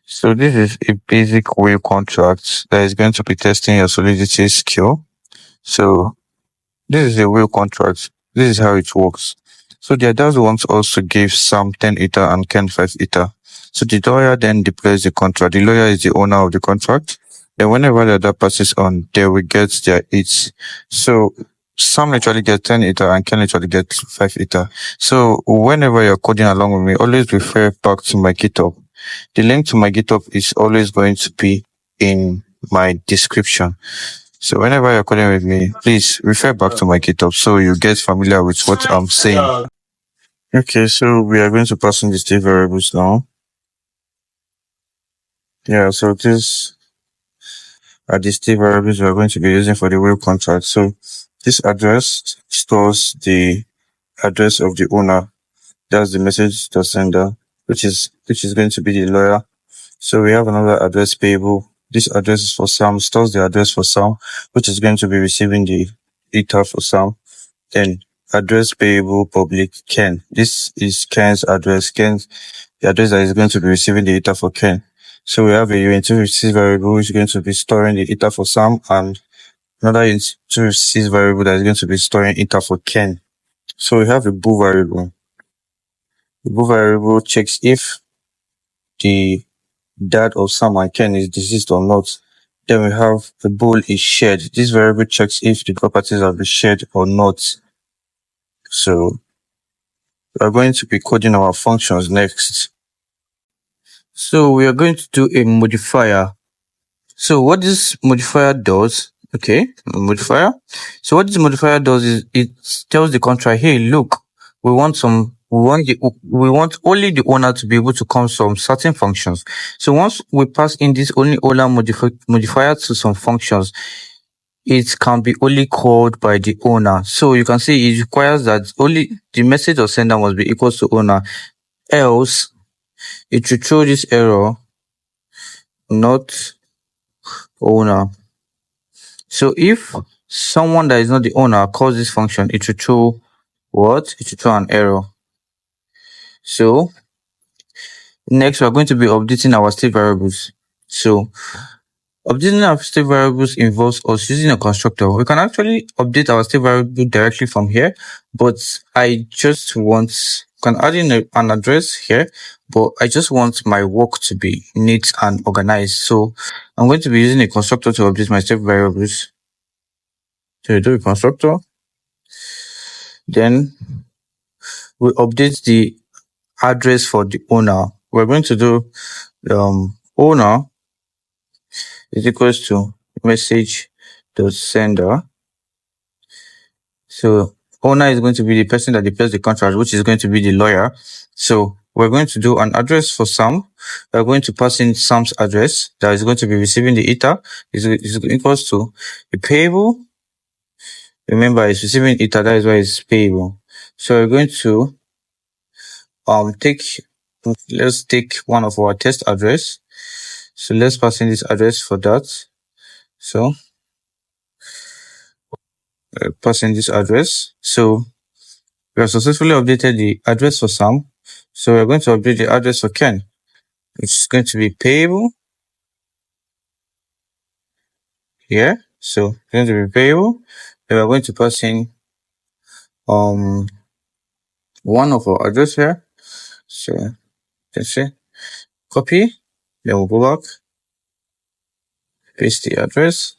So this is a basic wheel contract that is going to be testing your solidity skill. So this is a wheel contract. This is how it works. So the others want us to give Sam 10 ether and Ken 5 ether. So the lawyer then deploys the contract. The lawyer is the owner of the contract. Then whenever the other passes on, they will get their each. So Sam literally gets 10 ether and Ken literally gets 5 ether. So whenever you're coding along with me, always refer back to my GitHub. The link to my GitHub is always going to be in my description. So whenever you're coding with me, please refer back to my GitHub so you get familiar with what I'm saying. Okay, so we are going to pass in the state variables now. Yeah, so these are the state variables we are going to be using for the wheel contract. So this address stores the address of the owner. That's the message to sender, which is going to be the lawyer. So we have another address payable. This address is for Sam, stores the address for Sam, which is going to be receiving the ether for Sam. Then address payable public Ken. This is Ken's address. Ken's the address that is going to be receiving the ether for Ken. So we have a uint2receive variable which is going to be storing the ether for Sam, and another uint2receive variable that is going to be storing ether for Ken. So we have a bool variable. The bool variable checks if the dad of Sam and Ken is deceased or not. Then we have the bool is shared. This variable checks if the properties have been shared or not. So we are going to be coding our functions next. So we are going to do a modifier. So what this modifier does, okay, modifier. So what this modifier does is it tells the contract, hey, look, we want only the owner to be able to call some certain functions. So once we pass in this only owner modifier to some functions, it can be only called by the owner. So you can see it requires that only the message or sender must be equal to owner, else it will throw this error, not owner. So if someone that is not the owner calls this function, it will throw what? It will throw an error. So next we are going to be updating our state variables. So updating our state variables involves us using a constructor. We can actually update our state variable directly from here, but I just want, can add in an address here, but I just want my work to be neat and organized. So I'm going to be using a constructor to update my state variables. So we do a constructor. Then we update the address for the owner. We're going to do owner is equals to message dot sender. So owner is going to be the person that deploys the contract, which is going to be the lawyer. So we're going to do an address for Sam. We're going to pass in Sam's address that is going to be receiving the ether. Is equals to the payable. Remember, it's receiving ether, that is why it's payable. So we're going to let's take one of our test address. So let's pass in this address for that. So pass in this address. So we have successfully updated the address for Sam. So we're going to update the address for Ken, which is going to be payable here. So it's going to be payable. Then we're going to pass in one of our address here. So let's say copy, then we'll go back, paste the address.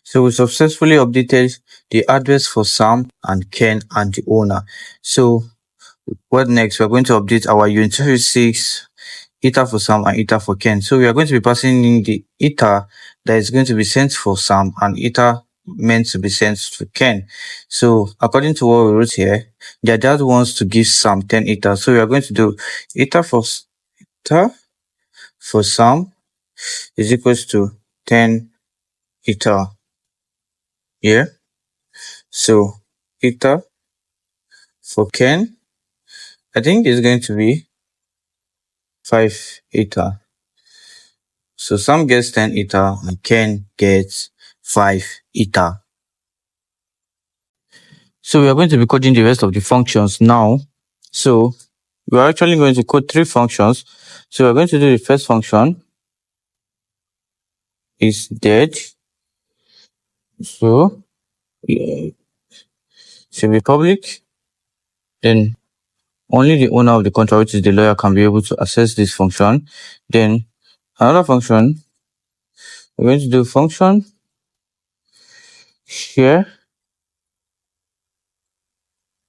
So we successfully updated the address for Sam and Ken and the owner. So what next? We're going to update our uint2receive ether for Sam and ether for Ken. So we are going to be passing in the ether that is going to be sent for Sam and ether meant to be sent to Ken. So according to what we wrote here, their dad wants to give Sam 10 ether. So we are going to do ether for Sam is equals to 10 ether here. So ether for Ken, I think is going to be 5 ether. So Sam gets 10 ether and Ken gets 5 ether. So we are going to be coding the rest of the functions now. So we're actually going to code 3 functions. So we're going to do the first function is dead. So should be public. Then only the owner of the contract, which is the lawyer, can be able to access this function. Then another function, we're going to do function share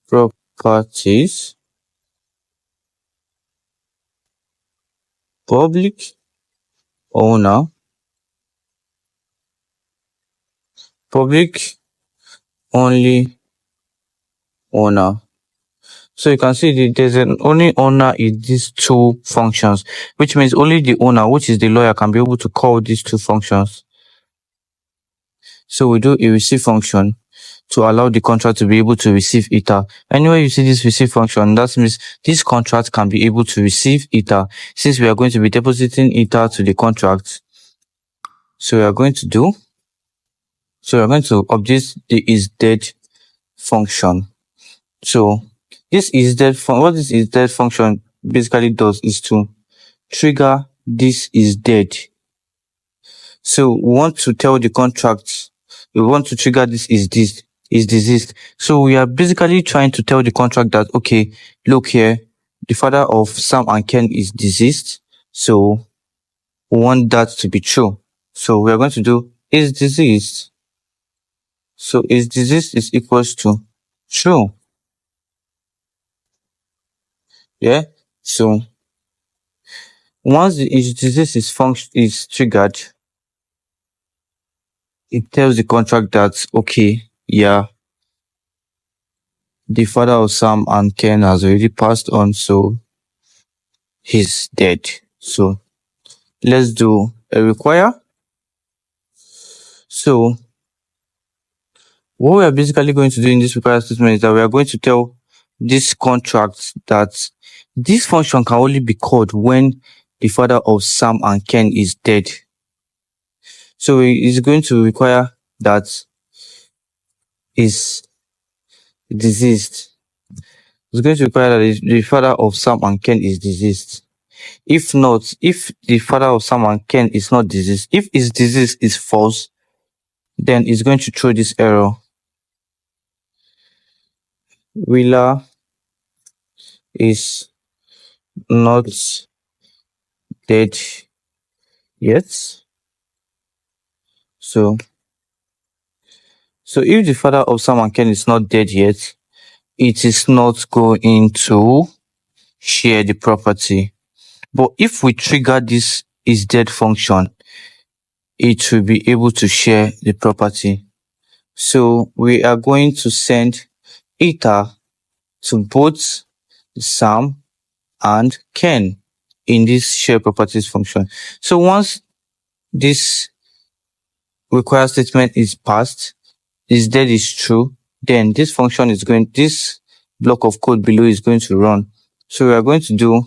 properties public owner public only owner. So you can see there's an only owner in these two functions, which means only the owner, which is the lawyer, can be able to call these two functions. So we do a receive function to allow the contract to be able to receive ether. Anywhere you see this receive function, that means this contract can be able to receive ether. Since we are going to be depositing ether to the contract, so we are going to update the is dead function. So this is dead what this is dead function basically does is to trigger this is dead. So we want to tell the contract, we want to trigger this is deceased. So we are basically trying to tell the contract that, okay, look here, the father of Sam and Ken is deceased. So we want that to be true. So we are going to do is deceased. So is deceased is equals to true. Yeah. So once the is deceased is triggered, it tells the contract that, okay, yeah, the father of Sam and Ken has already passed on, so he's dead. So let's do a require. So what we are basically going to do in this require statement is that we are going to tell this contract that this function can only be called when the father of Sam and Ken is dead. So it is going to require that is deceased. It's going to require that the father of Sam and Ken is deceased. If not, if the father of Sam and Ken is not deceased, if his disease is false, then it's going to throw this error. Wheeler is not dead yet. So if the father of Sam and Ken is not dead yet, it is not going to share the property. But if we trigger this is dead function, it will be able to share the property. So we are going to send ether to both Sam and Ken in this share properties function. So once this require statement is passed, is dead is true, then this function is going, this block of code below is going to run. So we are going to do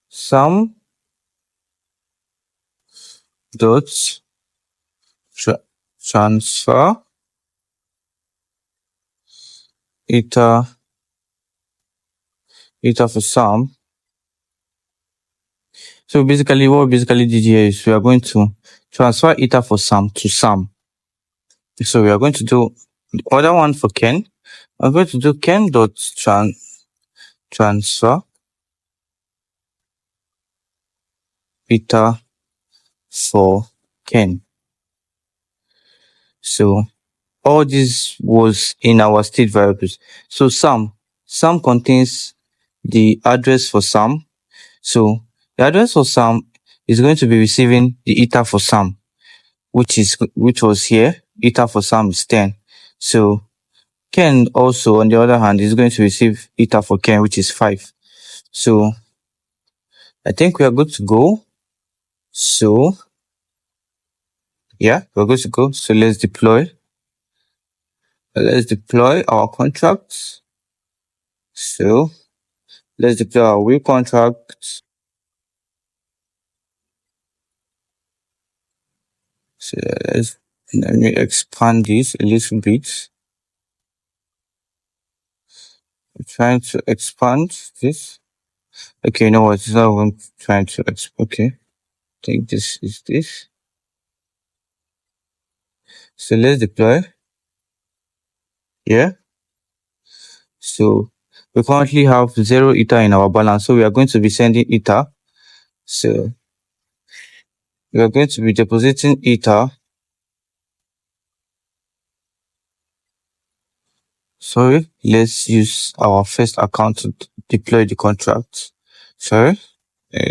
Sam dot transfer ether for Sam. So basically what we basically did here is we are going to transfer ether for Sam to Sam. So we are going to do the other one for Ken. I'm going to do Ken dot transfer ether for Ken. So all this was in our state variables. So Sam contains the address for Sam. So the address for Sam is going to be receiving the ether for Sam, which was here. Ether for Sam is 10. So Ken also, on the other hand, is going to receive ether for Ken, which is 5. So I think we are good to go. So yeah, we're good to go. So let's deploy our contracts. So let's deploy our wheel contract. So let me expand this a little bit. trying to expand this. Okay, you know what? It's not even trying to okay. I think this is this. So let's deploy. Yeah. So we currently have 0 ether in our balance. So we are going to be sending ether. So we are going to be depositing ether. Sorry, let's use our first account to deploy the contract. Sorry,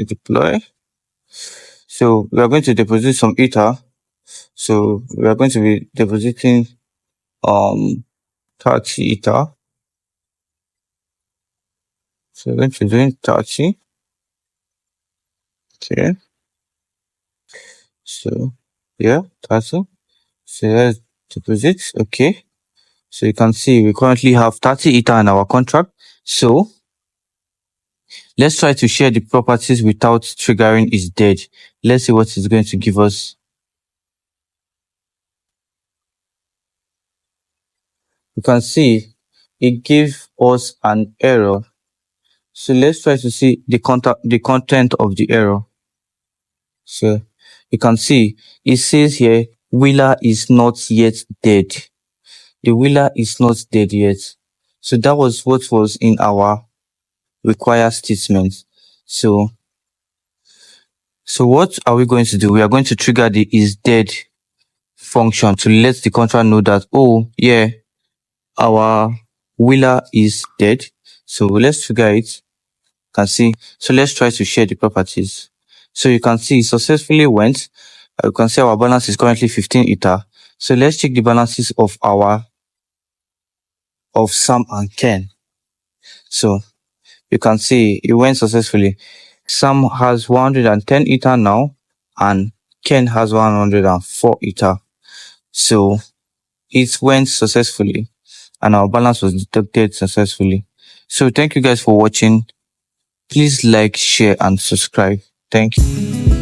deploy. So we are going to deposit some ether. So we are going to be depositing 30 ether. So we're going to be doing 30. Okay. So yeah, 30. So let's deposit. Okay. So you can see we currently have 30 ether in our contract. So let's try to share the properties without triggering is dead. Let's see what it's going to give us. You can see it gave us an error. So let's try to see the content of the error. So you can see it says here Wheeler is not yet dead. The Wheeler is not dead yet. So that was what was in our require statement. So what are we going to do? We are going to trigger the is dead function to let the contract know that, oh yeah, our Wheeler is dead. So let's trigger it. Can see. So let's try to share the properties. So you can see it successfully went. You can see our balance is currently 15 ether. So let's check the balances of Sam and Ken. So you can see it went successfully. Sam has 110 ether now, and Ken has 104 ether. So it went successfully, and our balance was detected successfully. So thank you guys for watching. Please like, share, and subscribe. Thank you.